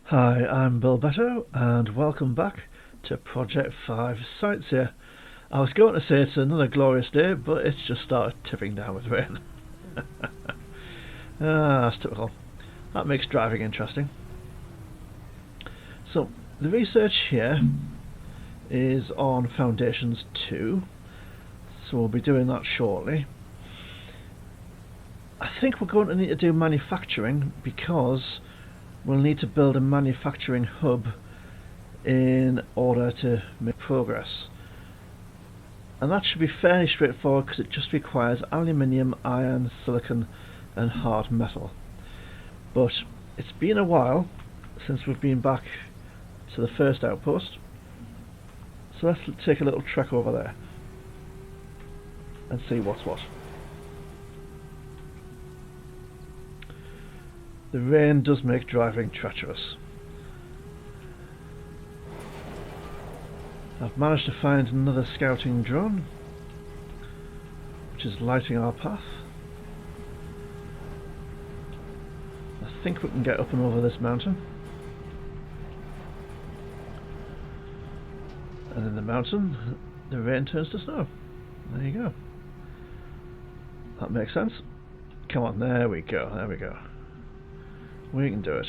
Hi, I'm Bill Beto, and welcome back to Project 5 Sightseer. I was going to say it's another glorious day, but it's just started tipping down with rain. That's typical. That makes driving interesting. So, the research here is on Foundations 2, so we'll be doing that shortly. I think we're going to need to do manufacturing because we'll need to build a manufacturing hub in order to make progress. And that should be fairly straightforward because it just requires aluminium, iron, silicon and hard metal. But it's been a while since we've been back to the first outpost, so let's take a little trek over there and see what's what. The rain does make driving treacherous. I've managed to find another scouting drone, which is lighting our path. I think we can get up and over this mountain. And in the mountain, the rain turns to snow. There you go. That makes sense. Come on, there we go, there we go. We can do it.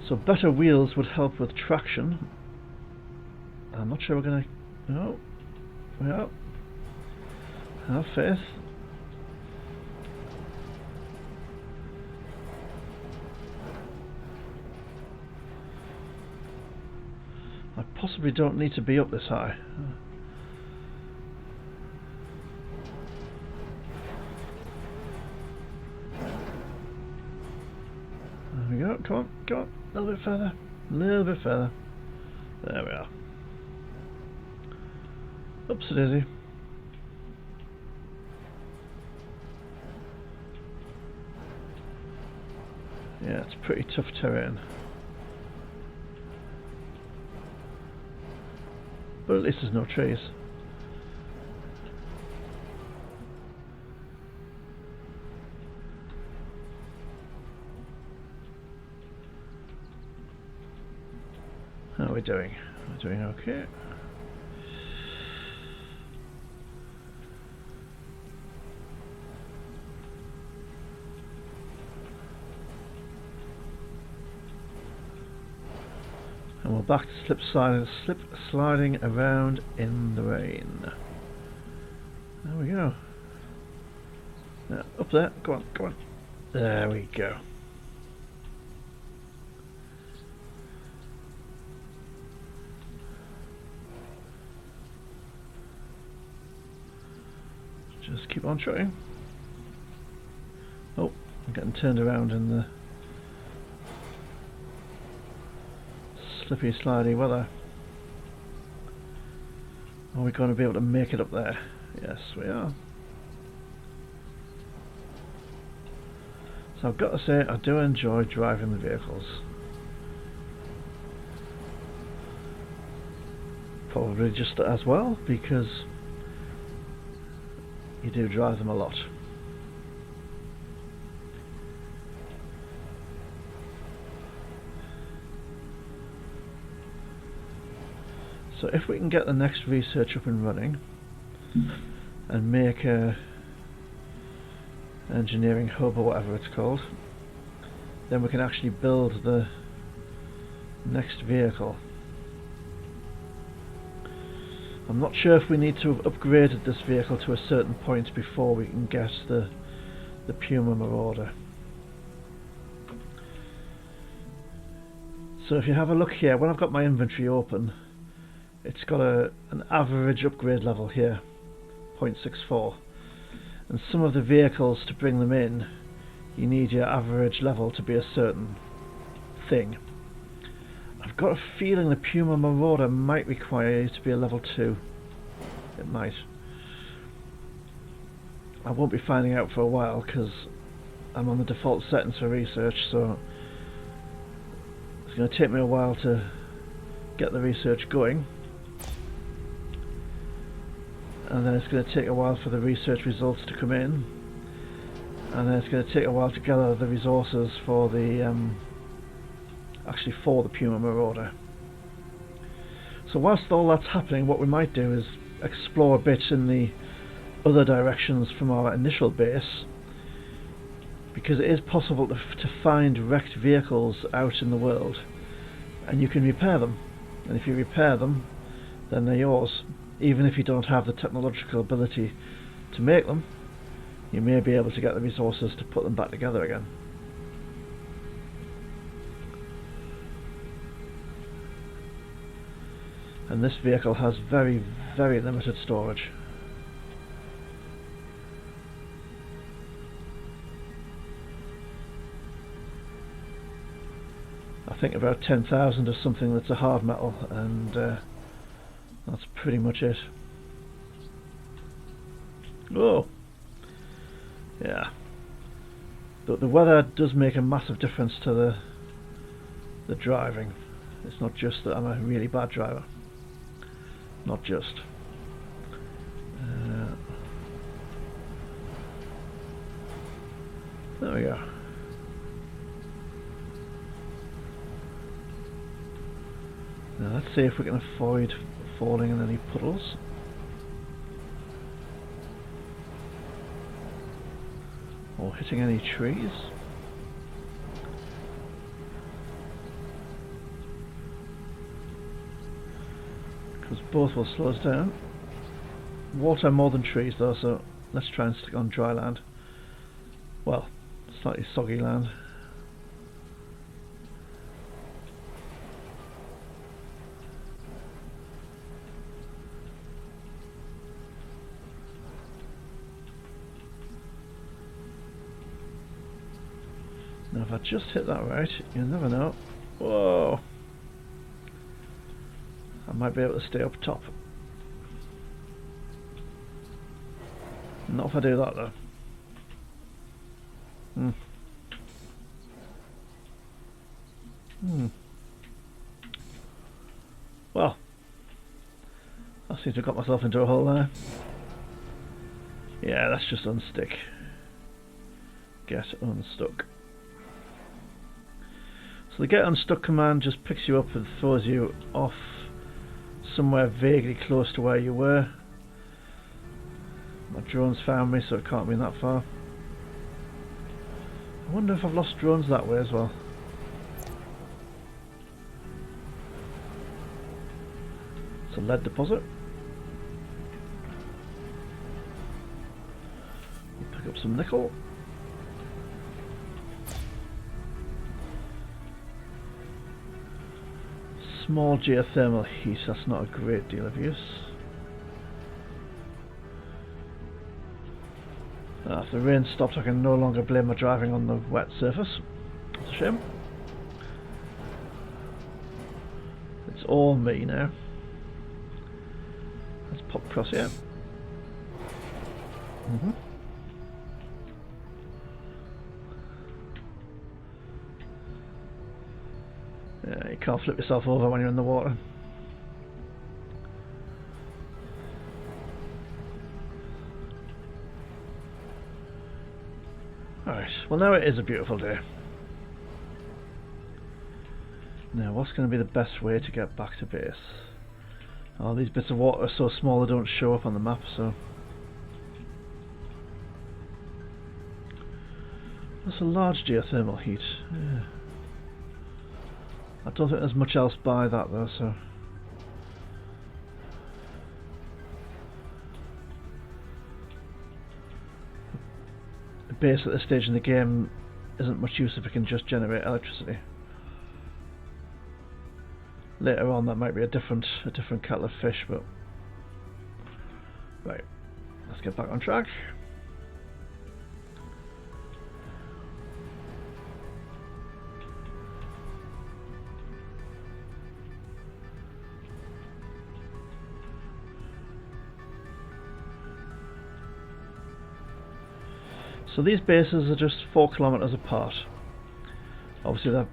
So better wheels would help with traction. I'm not sure we're going to... No. We are. Have faith. I possibly don't need to be up this high. There we go, come on, come on, a little bit further, a little bit further. There we are. Oops, a daisy. Yeah, it's pretty tough terrain. But at least there's no trees. How are we doing? We're doing okay. And we're back to slip sliding around in the rain. There we go. Now, up there, go on, go on. There we go. Just keep on trying. Oh, I'm getting turned around in the slippy slidey weather. Are we going to be able to make it up there? Yes, we are. So I've got to say, I do enjoy driving the vehicles. Probably just as well, because you do drive them a lot. So if we can get the next research up and running and make a engineering hub or whatever it's called, then we can actually build the next vehicle. I'm not sure if we need to have upgraded this vehicle to a certain point before we can get the Puma Marauder. So if you have a look here, when I've got my inventory open, it's got an average upgrade level here, 0.64. And some of the vehicles, to bring them in, you need your average level to be a certain thing. I've got a feeling the Puma Marauder might require you to be a level 2. It might. I won't be finding out for a while because I'm on the default settings for research, so it's going to take me a while to get the research going. And then it's going to take a while for the research results to come in, and then it's going to take a while to gather the resources for the actually for the Puma Marauder. So whilst all that's happening, what we might do is explore a bit in the other directions from our initial base, because it is possible to find wrecked vehicles out in the world, and you can repair them, and if you repair them, then they're yours. Even if you don't have the technological ability to make them, you may be able to get the resources to put them back together again. And this vehicle has very, very limited storage. I think about 10,000 is something that's a hard metal, and that's pretty much it. Oh! Yeah. But the weather does make a massive difference to the driving. It's not just that I'm a really bad driver. Not just. There we go. Now let's see if we can avoid falling in any puddles. Or hitting any trees. Because both will slow us down. Water more than trees though, so let's try and stick on dry land. Well, slightly soggy land. Now if I just hit that right, you never know. Whoa! I might be able to stay up top. Not if I do that though. Well, I seem to have got myself into a hole there. Yeah, that's just unstick. Get unstuck. So the get unstuck command just picks you up and throws you off somewhere vaguely close to where you were. My drone's found me, so it can't be that far. I wonder if I've lost drones that way as well. It's a lead deposit. We'll pick up some nickel. Small geothermal heat, that's not a great deal of use. If the rain stopped, I can no longer blame my driving on the wet surface. It's a shame. It's all me now. Let's pop across here. Yeah, you can't flip yourself over when you're in the water. Alright, well now it is a beautiful day. Now what's going to be the best way to get back to base? Oh, these bits of water are so small they don't show up on the map, so... That's a large geothermal heat. Yeah. I don't think there's much else by that though, so... The base at this stage in the game isn't much use if it can just generate electricity. Later on that might be a different kettle of fish, but... Right, let's get back on track. So these bases are just 4 kilometers apart. Obviously they're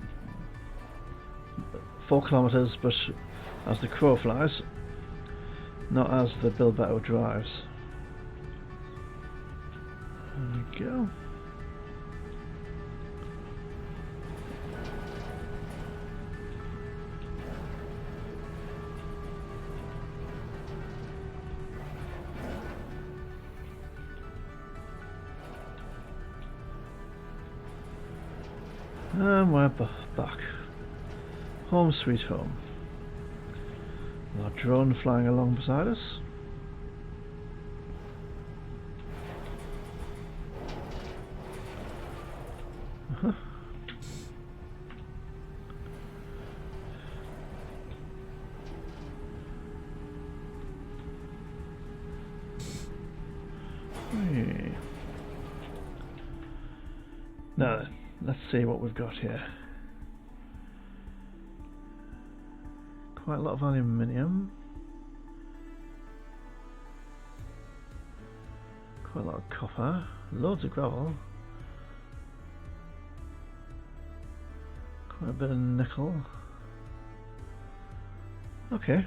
4 kilometers, but as the crow flies, not as the Bilbao drives. There we go. And we're back. Home sweet home. Our drone flying along beside us. Hey. Now, let's see what we've got here. Quite a lot of aluminium. Quite a lot of copper. Loads of gravel. Quite a bit of nickel. Okay.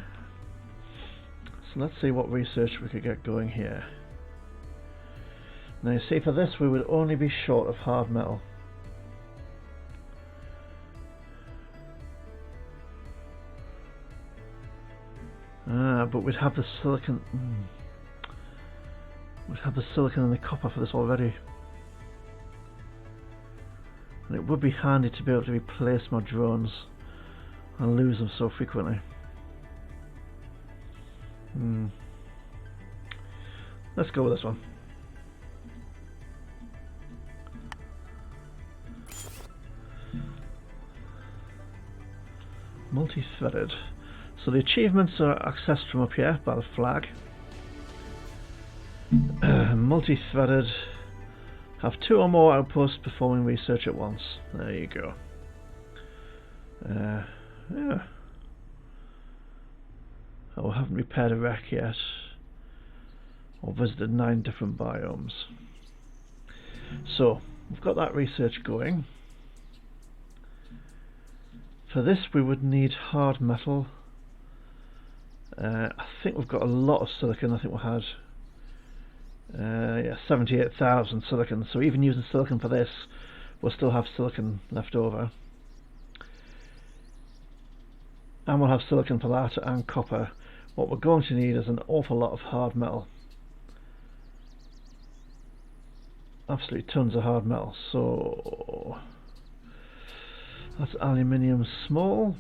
So let's see what research we could get going here. Now you see, for this we would only be short of hard metal. But we'd have the silicon. We'd have the silicon and the copper for this already. And it would be handy to be able to replace my drones and lose them so frequently. Let's go with this one. Multi-threaded. So the achievements are accessed from up here by the flag. Multi-threaded. Have 2 or more outposts performing research at once. There you go. Yeah. Oh, I haven't repaired a wreck yet. Or visited 9 different biomes. So, we've got that research going. For this we would need hard metal. I think we've got a lot of silicon. I think we had 78,000 silicon. So even using silicon for this, we'll still have silicon left over. And we'll have silicon for that and copper. What we're going to need is an awful lot of hard metal. Absolutely tons of hard metal. So that's aluminium small,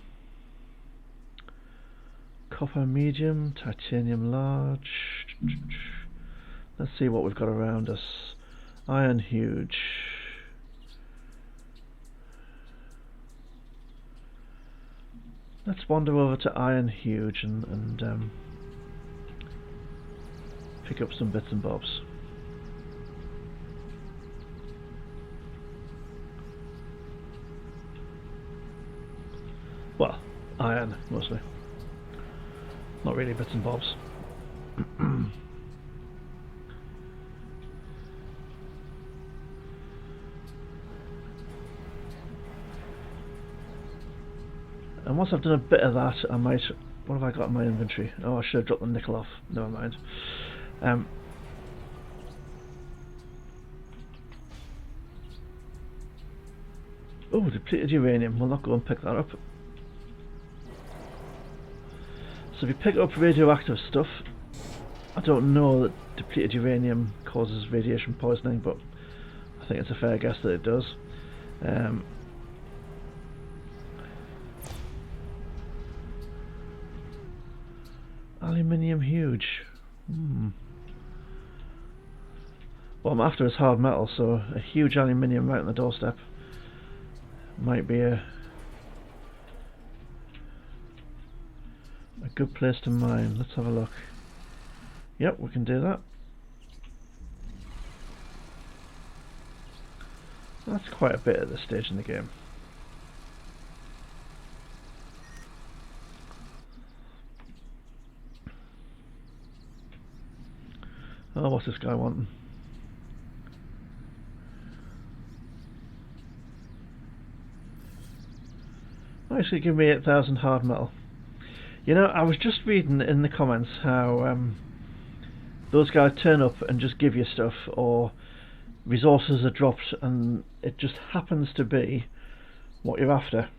copper medium, titanium large. Let's see what we've got around us. Iron huge. Let's wander over to iron huge and pick up some bits and bobs. Well, iron mostly. Not really bits and bobs. And once I've done a bit of that, I might... What have I got in my inventory? Oh, I should have dropped the nickel off. Never mind. Oh, depleted uranium. We'll not go and pick that up. So if you pick up radioactive stuff, I don't know that depleted uranium causes radiation poisoning, but I think it's a fair guess that it does. Aluminium huge. What I'm after is hard metal, so a huge aluminium right on the doorstep might be a good place to mine. Let's have a look. Yep, we can do that. That's quite a bit at this stage in the game. Oh, what's this guy wanting? Actually, give me 8,000 hard metal. You know, I was just reading in the comments how those guys turn up and just give you stuff, or resources are dropped and it just happens to be what you're after.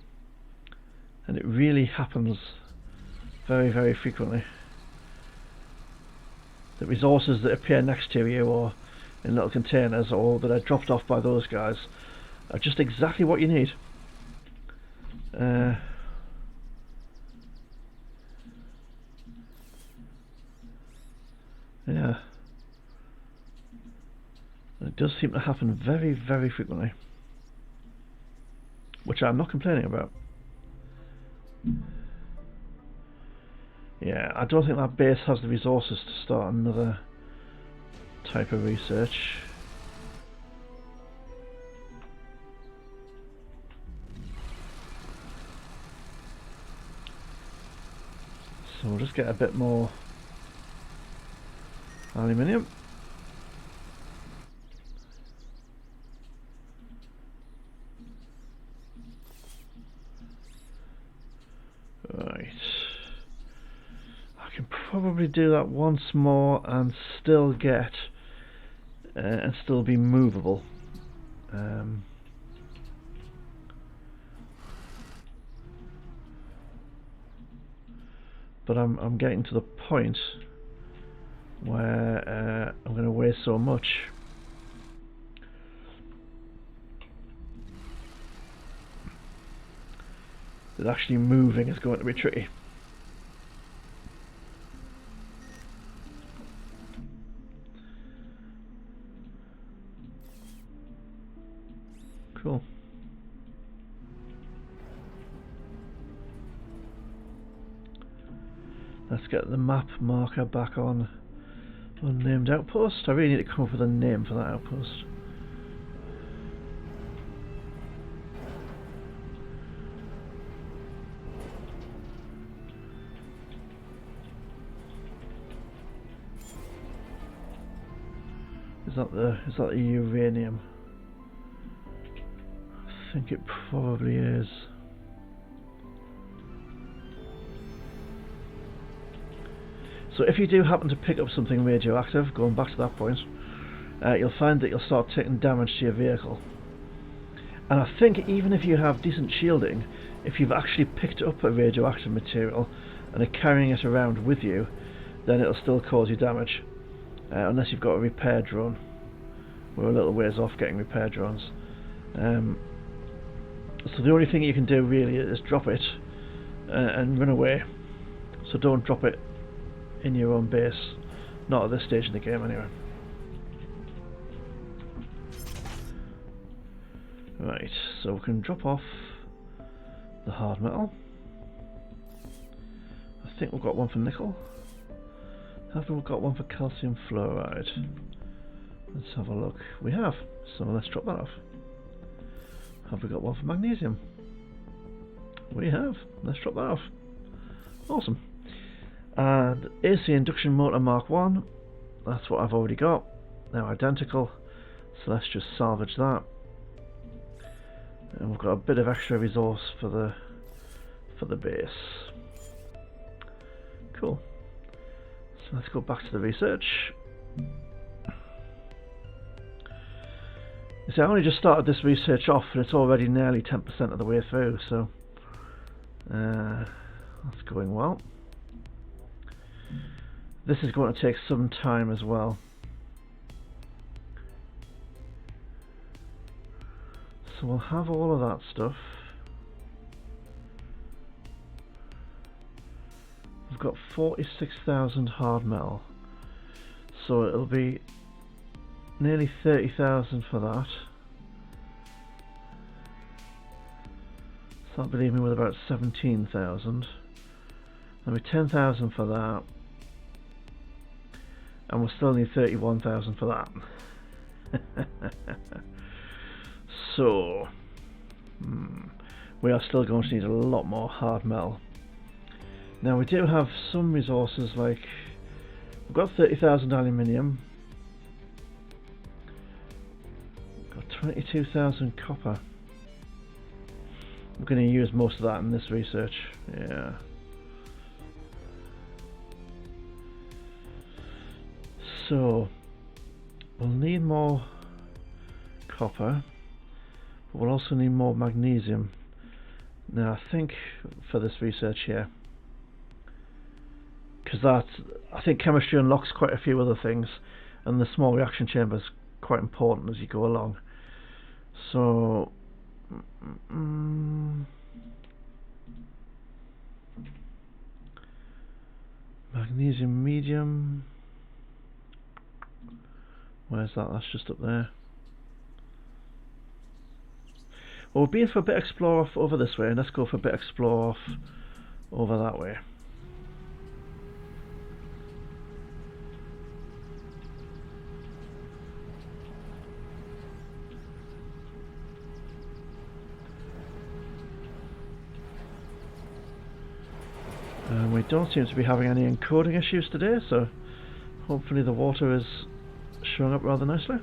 And it really happens very, very frequently. The resources that appear next to you or in little containers or that are dropped off by those guys are just exactly what you need. Yeah. It does seem to happen very, very frequently, which I'm not complaining about. Yeah, I don't think that base has the resources to start another type of research. So we'll just get a bit more aluminium. Right. I can probably do that once more and still get and still be movable. But I'm getting to the point where I'm going to waste so much. That actually moving is going to be tricky. Cool. Let's get the map marker back on unnamed outpost. I really need to come up with a name for that outpost. Is that the uranium? I think it probably is. So if you do happen to pick up something radioactive, going back to that point, you'll find that you'll start taking damage to your vehicle. And I think even if you have decent shielding, if you've actually picked up a radioactive material and are carrying it around with you, then it'll still cause you damage. Unless you've got a repair drone. We're a little ways off getting repair drones. So the only thing you can do really is drop it and run away. So don't drop it in your own base. Not at this stage in the game anyway. Right, so we can drop off the hard metal. I think we've got one for nickel. Have we got one for calcium fluoride? Let's have a look. We have, so let's drop that off. Have we got one for magnesium? We have. Let's drop that off. Awesome. And AC induction motor Mark 1. That's what I've already got. They're identical. So let's just salvage that. And we've got a bit of extra resource for the base. Cool. So let's go back to the research. You see, I only just started this research off and it's already nearly 10% of the way through, so that's going well. This is going to take some time as well. So we'll have all of that stuff. We've got 46,000 hard metal, so it'll be nearly 30,000 for that. So that'll leave me with about 17,000. There'll be 10,000 for that, and we'll still need 31,000 for that. So we are still going to need a lot more hard metal. Now we do have some resources, like we've got 30,000 aluminium, got 22,000 copper. I'm going to use most of that in this research. Yeah. So we'll need more copper, but we'll also need more magnesium. Now I think for this research here, because I think chemistry unlocks quite a few other things, and the small reaction chamber is quite important as you go along. So Where's that? That's just up there. Well, we've been for a bit explore off over this way, and let's go for a bit explore off over that way. And we don't seem to be having any encoding issues today, so hopefully the water is showing up rather nicely.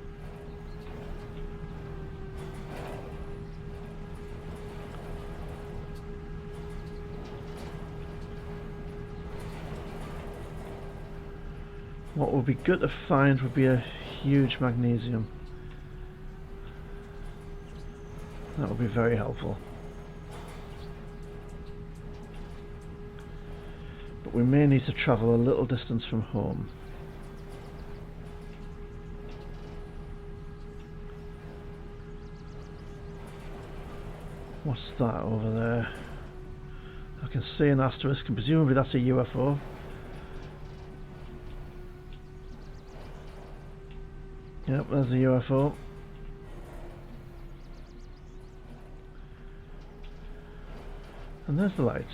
What would be good to find would be a huge magnesium. That would be very helpful. But we may need to travel a little distance from home. What's that over there? I can see an asterisk, and presumably that's a UFO. Yep, there's a UFO. And there's the lights.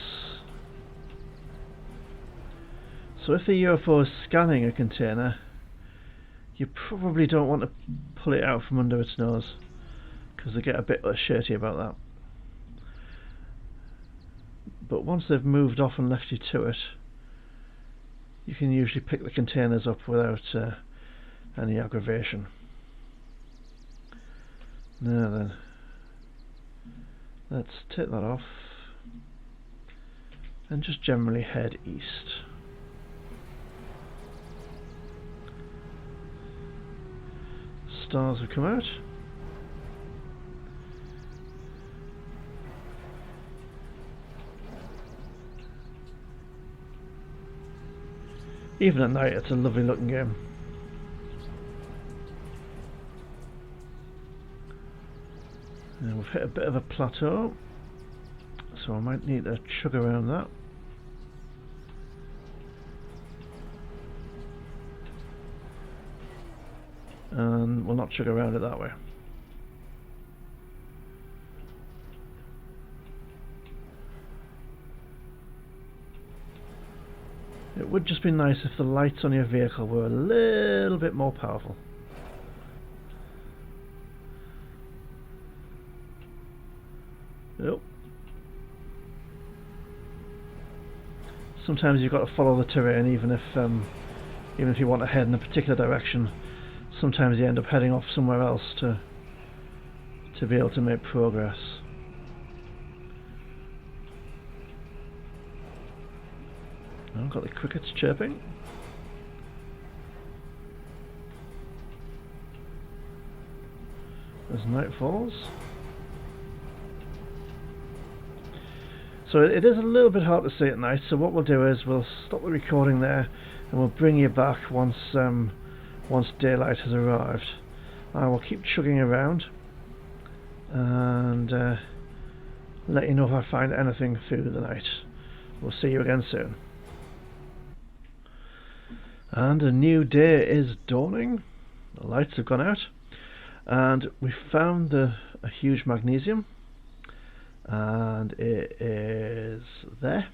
So if the UFO is scanning a container, you probably don't want to pull it out from under its nose, because they get a bit shirty about that. But once they've moved off and left you to it, you can usually pick the containers up without any aggravation. Now then, let's take that off and just generally head east. Stars have come out. Even at night, it's a lovely looking game. And we've hit a bit of a plateau, so I might need to chug around that. And we'll not chug around it that way. It would just be nice if the lights on your vehicle were a little bit more powerful. Yep. Sometimes you've got to follow the terrain, even if you want to head in a particular direction. Sometimes you end up heading off somewhere else to be able to make progress. I've got the crickets chirping. As night falls. So it is a little bit hard to see at night, so what we'll do is we'll stop the recording there and we'll bring you back once daylight has arrived. I will keep chugging around and let you know if I find anything through the night. We'll see you again soon. And a new day is dawning. The lights have gone out and we found a huge magnesium, and it is there,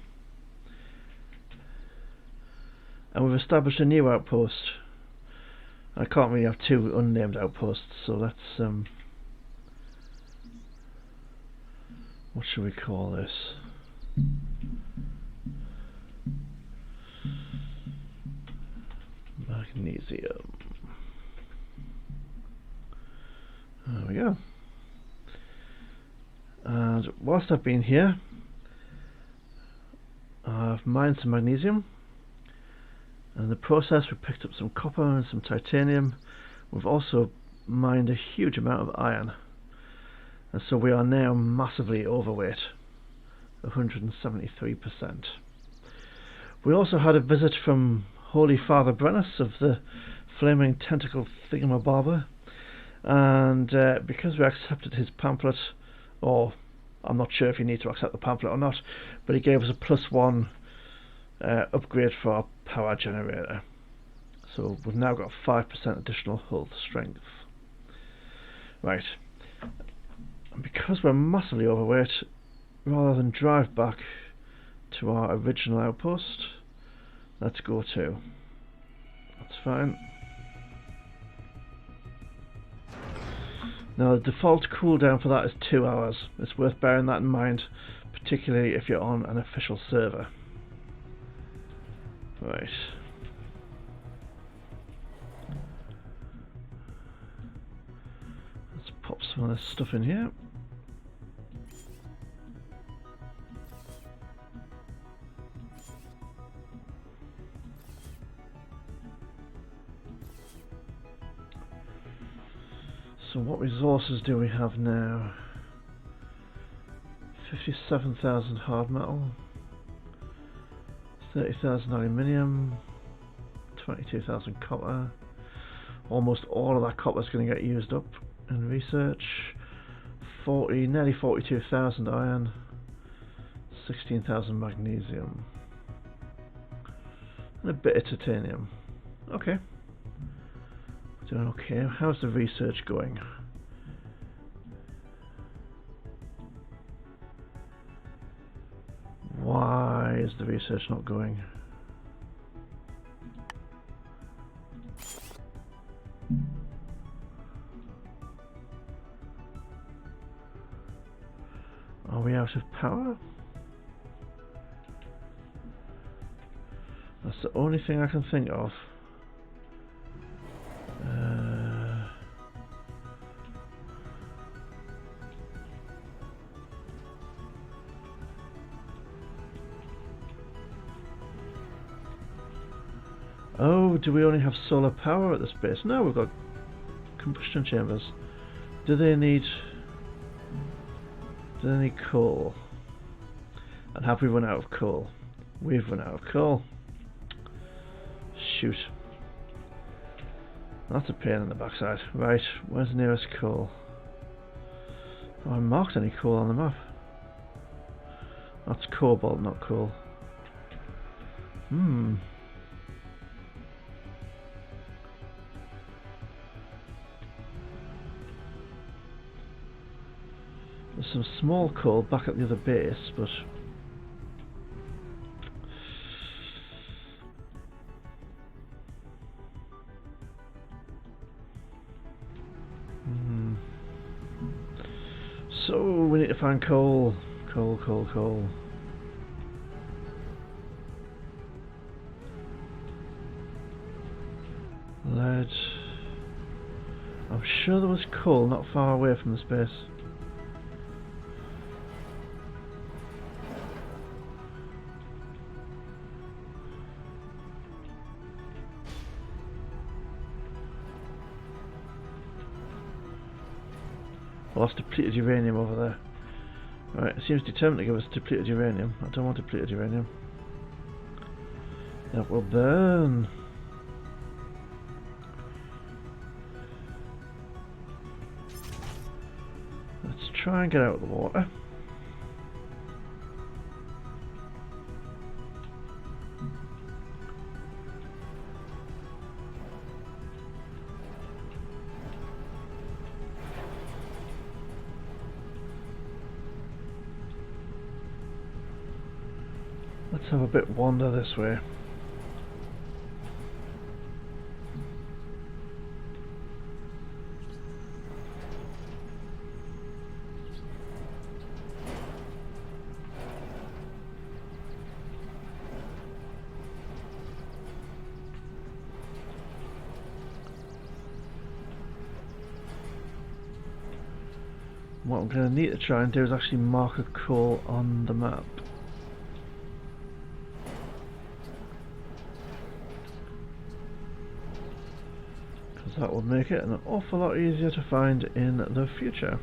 and we've established a new outpost. I can't really have two unnamed outposts, so let's what should we call this? Magnesium. There we go. And whilst I've been here, I've mined some magnesium. And in the process we picked up some copper and some titanium. We've also mined a huge amount of iron. And so we are now massively overweight, 173%. We also had a visit from Holy Father Brennus of the Flaming Tentacle Thingamabobber. And because we accepted his pamphlet, or I'm not sure if you need to accept the pamphlet or not, but he gave us a +1 upgrade for our power generator. So we've now got 5% additional hull strength. Right. And because we're massively overweight, rather than drive back to our original outpost, let's go to. That's fine. Now the default cooldown for that is 2 hours. It's worth bearing that in mind, particularly if you're on an official server. Right. Let's pop some of this stuff in here. So what resources do we have now? 57,000 hard metal, 30,000 aluminium, 22,000 copper. Almost all of that copper is going to get used up in research. Nearly 42,000 iron, 16,000 magnesium, and a bit of titanium. Okay. Doing okay. How's the research going? Why is the research not going? Are we out of power? That's the only thing I can think of. Oh, do we only have solar power at this base? No, we've got combustion chambers. Do they need coal? And have we run out of coal? We've run out of coal. Shoot. That's a pain in the backside. Right, where's the nearest coal? Have I marked any coal on the map? That's cobalt, not coal. There's some small coal back at the other base, but so we need to find coal. Coal. Lead. I'm sure there was coal not far away from this base. Well, that's depleted uranium over there. Right, it seems determined to give us depleted uranium. I don't want depleted uranium. That will burn. Let's try and get out of the water. Let's have a bit wander this way. What I'm going to need to try and do is actually mark a coal on the map. That would make it an awful lot easier to find in the future.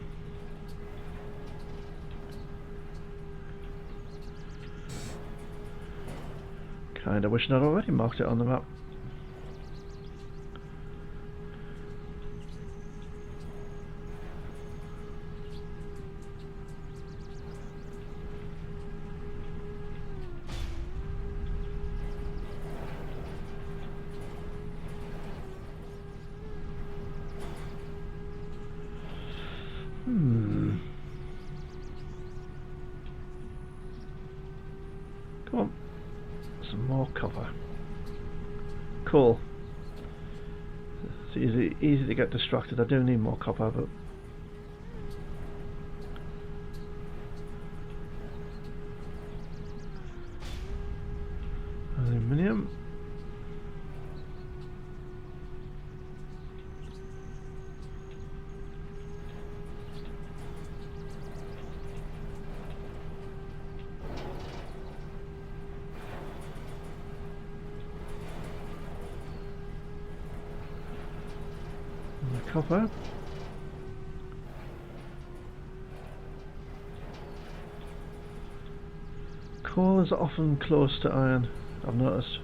Kinda wishing I'd already marked it on the map. Come on. Some more copper. Cool. It's easy to get distracted. I do need more copper, but aluminium. Copper. Coal is often close to iron, I've noticed.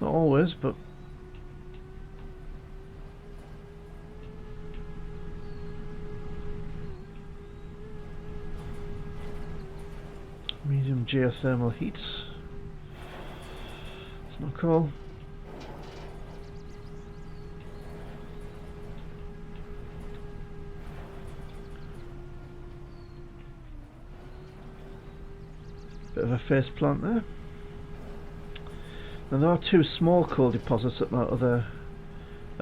Not always, but medium geothermal heat. It's not coal. Bit of a face plant there. Now there are two small coal deposits at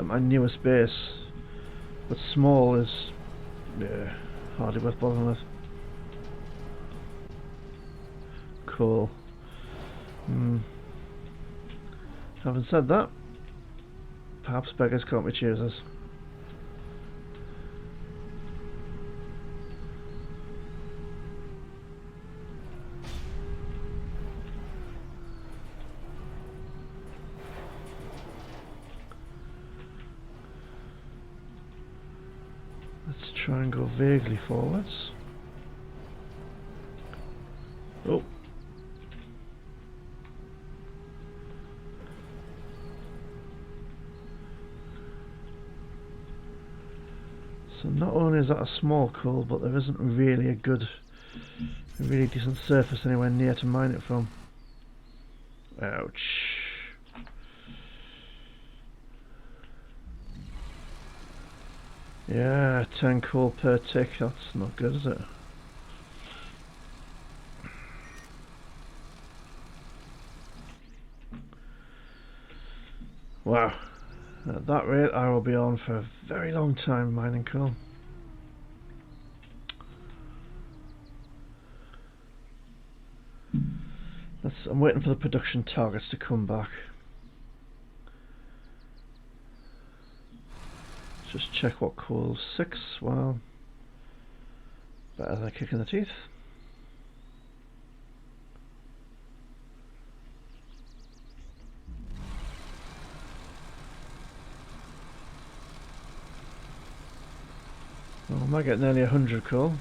my newest base, but small is hardly worth bothering with. Cool. Having said that, perhaps beggars can't be choosers. Let's try and go vaguely forwards. Oh. So not only is that a small coal, but there isn't really a really decent surface anywhere near to mine it from. Ouch. Yeah, 10 coal per tick, that's not good, is it? Wow. At that rate, I will be on for a very long time mining coal. I'm waiting for the production targets to come back. Just check what coal's 6. Well, better than a kick in the teeth. Well, I might get nearly 100 coal.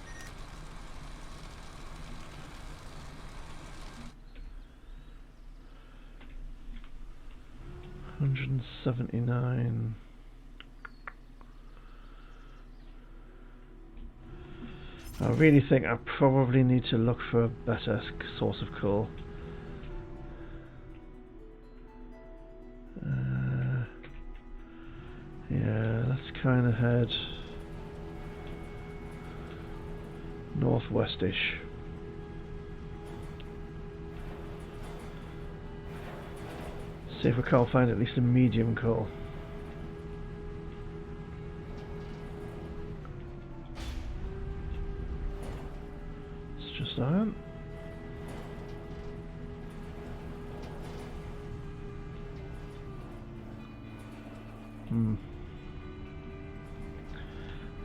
$179. I really think I probably need to look for a better source of coal. Yeah, let's kind of head northwestish. See if we can't find at least a medium coal. It's just iron.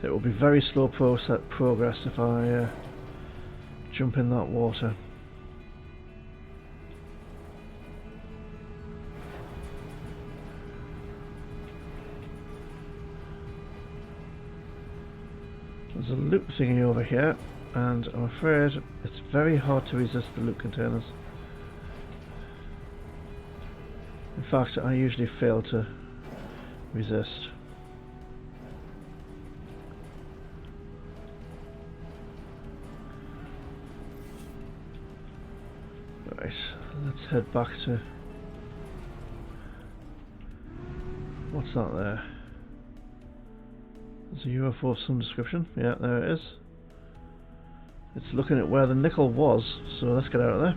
It will be very slow progress if I jump in that water. There's a loop thingy over here, and I'm afraid it's very hard to resist the loop containers. In fact, I usually fail to resist. Right. Right, let's head back to... What's that there? There's a UFO of some description. Yeah, there it is. It's looking at where the nickel was, so let's get out of there.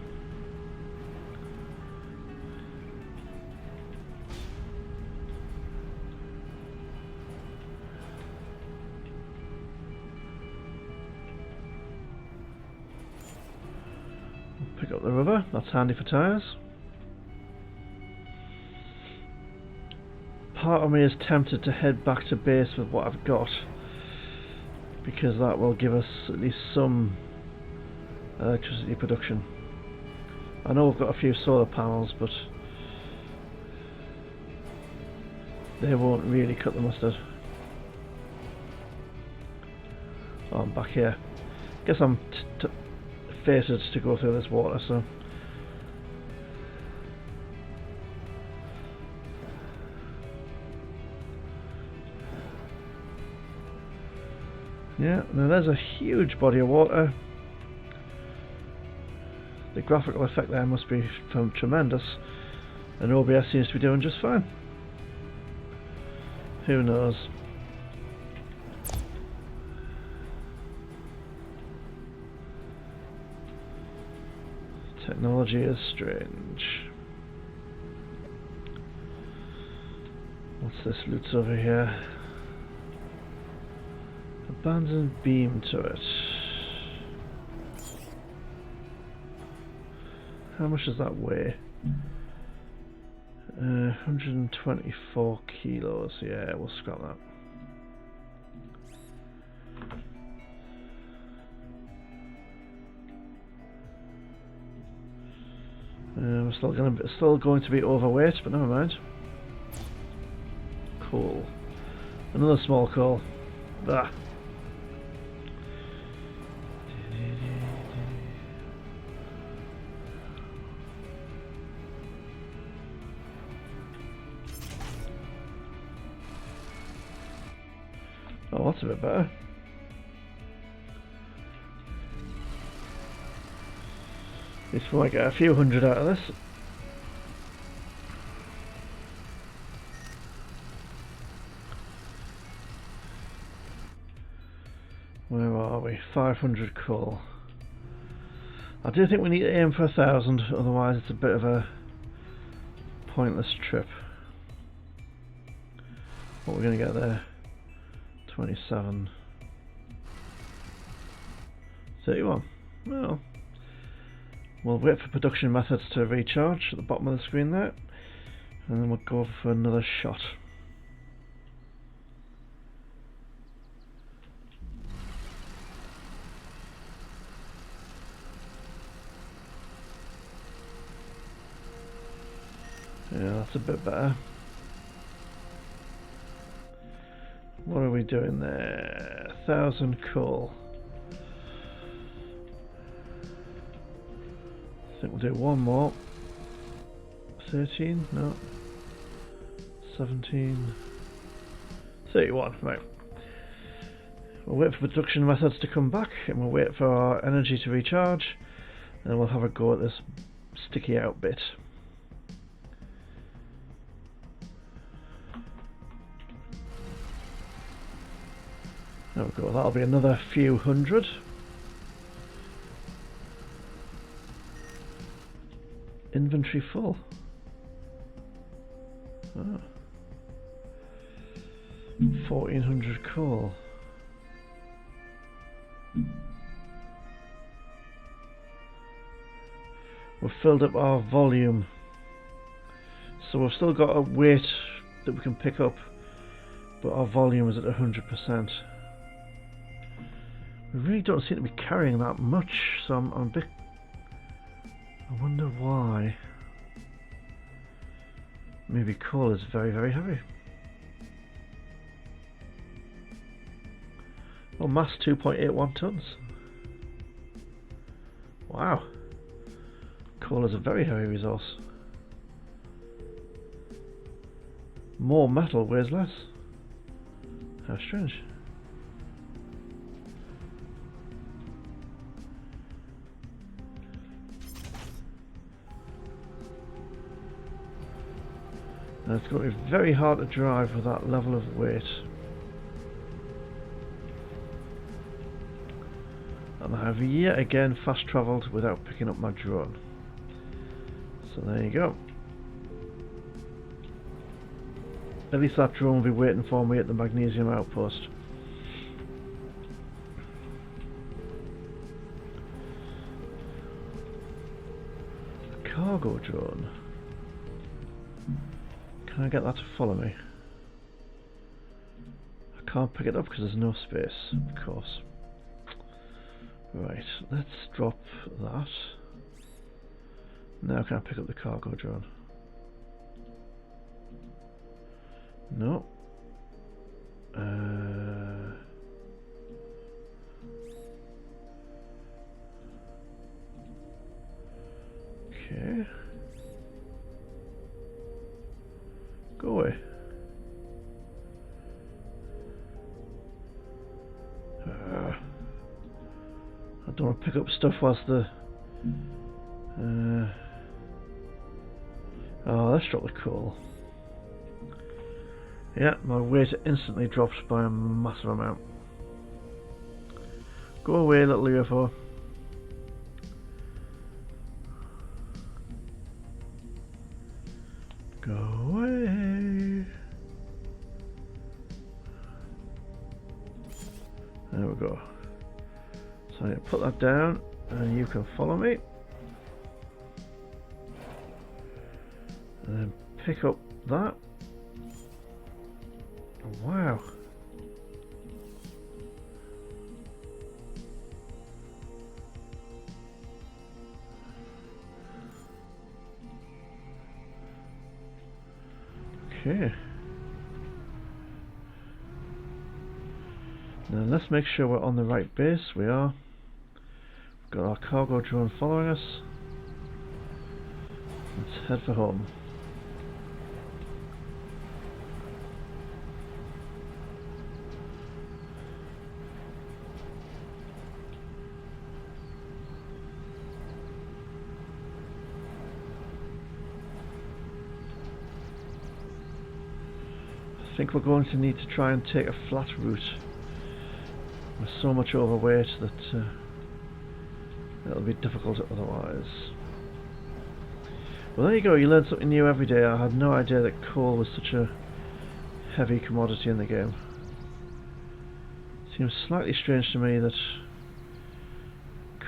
Pick up the rubber, that's handy for tyres. Part of me is tempted to head back to base with what I've got, because that will give us at least some electricity production. I know we've got a few solar panels, but they won't really cut the mustard. Oh, I'm back here. Guess I'm fated to go through this water, so... Yeah, now there's a huge body of water. The graphical effect there must be tremendous, and OBS seems to be doing just fine. Who knows? Technology is strange. What's this loot over here? Abandoned beam turret. How much does that weigh? 124 kilos. Yeah, we'll scrap that. We're still going to be overweight, but never mind. Coal. Another small coal. Ah. Oh, that's a bit better. At least we might get a few hundred out of this. Where are we? 500 coal. I do think we need to aim for 1,000, otherwise it's a bit of a pointless trip. What are we going to get there? 27. 31. Well, we'll wait for production methods to recharge at the bottom of the screen there, and then we'll go for another shot. Yeah, that's a bit better. What are we doing there? 1,000 coal. I think we'll do one more. 13? No. 17. 31, right. We'll wait for production methods to come back, and we'll wait for our energy to recharge, and we'll have a go at this sticky out bit. There we go, that'll be another few hundred. Inventory full. Oh. 1,400 coal. We've filled up our volume, so we've still got a weight that we can pick up, but our volume is at 100%. We really don't seem to be carrying that much, so I'm a bit... I wonder why. Maybe coal is very, very heavy. Well, mass 2.81 tons. Wow. Coal is a very heavy resource. More metal weighs less. How strange. And it's going to be very hard to drive with that level of weight. And I have yet again fast travelled without picking up my drone. So there you go. At least that drone will be waiting for me at the magnesium outpost. A cargo drone. Can I get that to follow me? I can't pick it up because there's no space, of course. Right, let's drop that. Now can I pick up the cargo drone? No. Okay. Go away. I don't want to pick up stuff whilst the... oh, let's drop the coal. Yeah, my weight instantly drops by a massive amount. Go away, little UFO. Go away. There we go. So I put that down and you can follow me. And then pick up that. Wow. Okay. Now let's make sure we're on the right base. We are. We've got our cargo drone following us. Let's head for home. I think we're going to need to try and take a flat route. We're so much overweight that it'll be difficult otherwise. Well, there you go, you learn something new every day. I had no idea that coal was such a heavy commodity in the game. Seems slightly strange to me that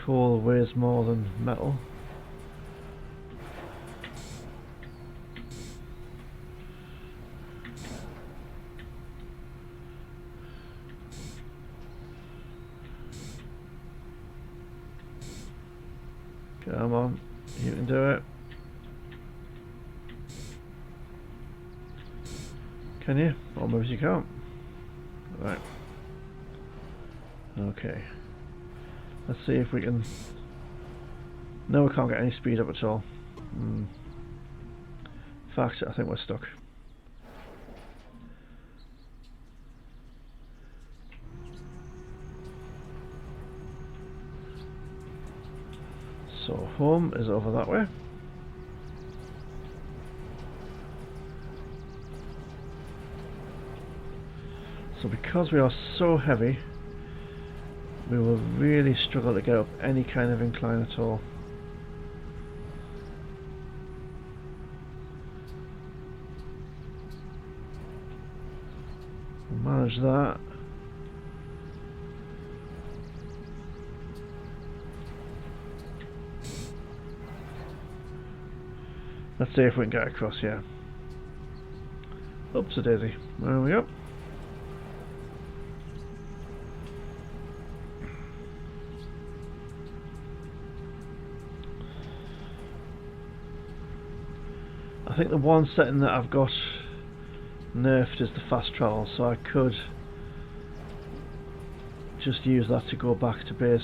coal weighs more than metal. Come on, you can do it. Can you? Or maybe you can't. Right. Okay. Let's see if we can... No, we can't get any speed up at all. In fact, I think we're stuck. So home is over that way. So because we are so heavy, we will really struggle to get up any kind of incline at all. We'll manage that. Let's see if we can get across here. Oops a daisy. There we go. I think the one setting that I've got nerfed is the fast travel, so I could just use that to go back to base,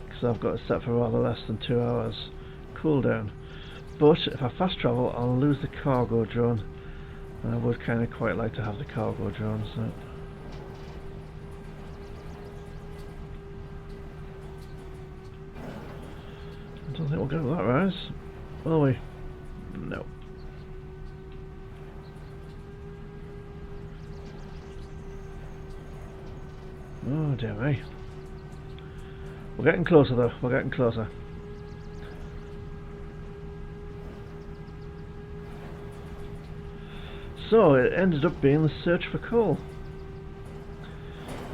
because I've got it set for rather less than 2 hours cooldown. But if I fast travel, I'll lose the cargo drone, and I would kind of quite like to have the cargo drone. So I don't think we'll get that rise, will we? No. Oh dear me. We're getting closer though, we're getting closer. So it ended up being the search for coal,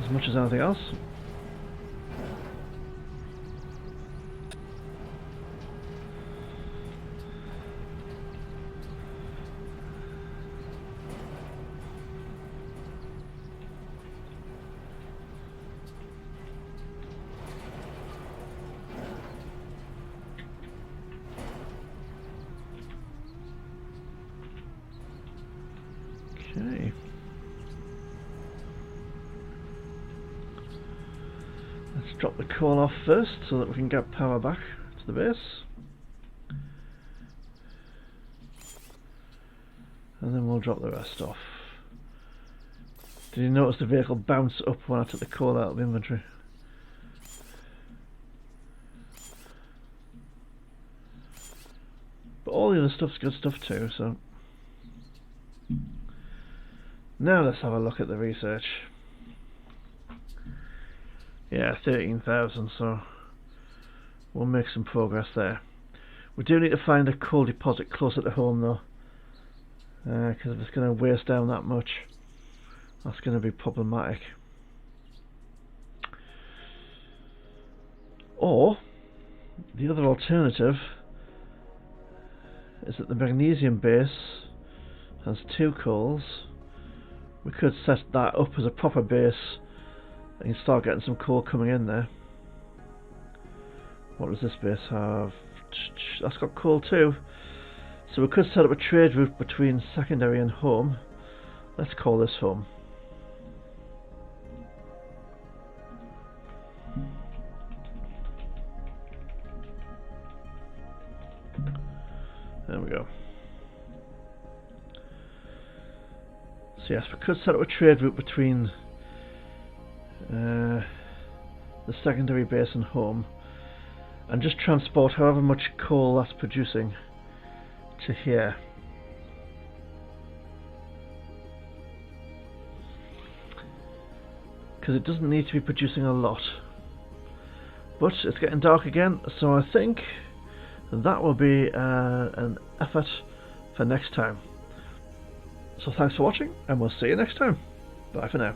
as much as anything else. Okay. Let's drop the coal off first so that we can get power back to the base. And then we'll drop the rest off. Did you notice the vehicle bounce up when I took the coal out of inventory? But all the other stuff's good stuff too, so... Now let's have a look at the research. Yeah, 13,000, so we'll make some progress there. We do need to find a coal deposit closer to home though, because if it's going to waste down that much, that's going to be problematic. Or the other alternative is that the magnesium base has 2 coals. We could set that up as a proper base and start getting some coal coming in there. What does this base have? That's got coal too. So we could set up a trade route between secondary and home. Let's call this home. There we go. So yes, we could set up a trade route between the secondary base and home, and just transport however much coal that's producing to here. Because it doesn't need to be producing a lot. But it's getting dark again, so I think that will be an effort for next time. So thanks for watching, and we'll see you next time. Bye for now.